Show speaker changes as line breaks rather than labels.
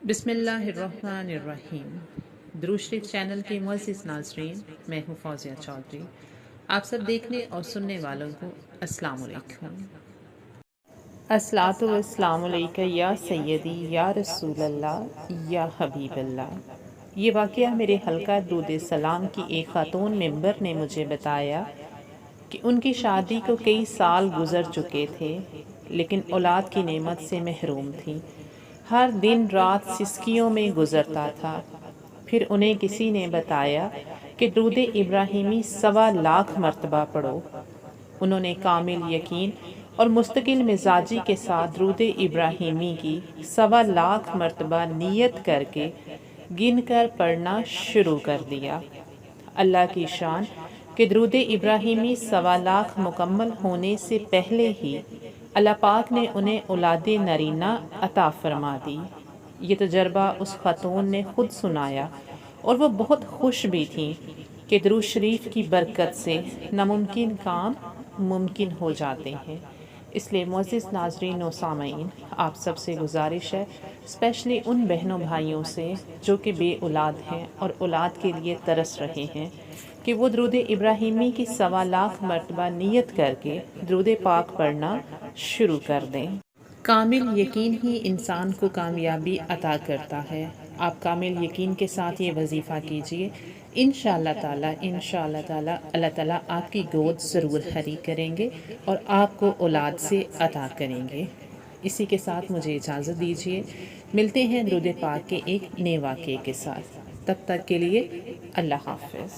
بسم اللہ الرحمن الرحیم۔ درود شریف چینل کے معزز ناظرین، میں ہوں فوزیہ چودھری۔ آپ سب دیکھنے اور سننے والوں کو السلام علیکم۔
الصلاۃ والسلام علیکہ یا سیدی یا رسول اللہ یا حبیب اللہ۔ یہ واقعہ میرے حلقہ درود سلام کی ایک خاتون ممبر نے مجھے بتایا کہ ان کی شادی کو کئی سال گزر چکے تھے، لیکن اولاد کی نعمت سے محروم تھیں۔ ہر دن رات سسکیوں میں گزرتا تھا۔ پھر انہیں کسی نے بتایا کہ درود ابراہیمی 1.25 مرتبہ پڑھو۔ انہوں نے کامل یقین اور مستقل مزاجی کے ساتھ درود ابراہیمی کی 1.25 مرتبہ نیت کر کے گن کر پڑھنا شروع کر دیا۔ اللہ کی شان کہ درود ابراہیمی 1.25 مکمل ہونے سے پہلے ہی اللہ پاک نے انہیں اولاد نرینہ عطا فرما دی۔ یہ تجربہ اس خاتون نے خود سنایا اور وہ بہت خوش بھی تھیں کہ درود شریف کی برکت سے ناممکن کام ممکن ہو جاتے ہیں۔ اس لیے معزز ناظرین و سامعین، آپ سب سے گزارش ہے، اسپیشلی ان بہنوں بھائیوں سے جو کہ بے اولاد ہیں اور اولاد کے لیے ترس رہے ہیں، کہ وہ درود ابراہیمی کی 1.25 مرتبہ نیت کر کے درود پاک پڑھنا شروع کر دیں۔
کامل یقین ہی انسان کو کامیابی عطا کرتا ہے۔ آپ کامل یقین کے ساتھ یہ وظیفہ کیجئے، انشاءاللہ تعالی اللہ تعالیٰ آپ کی گود ضرور ہری کریں گے اور آپ کو اولاد سے عطا کریں گے۔ اسی کے ساتھ مجھے اجازت دیجئے، ملتے ہیں درود پاک کے ایک نئے واقعے کے ساتھ۔ تب تک کے لیے اللہ حافظ۔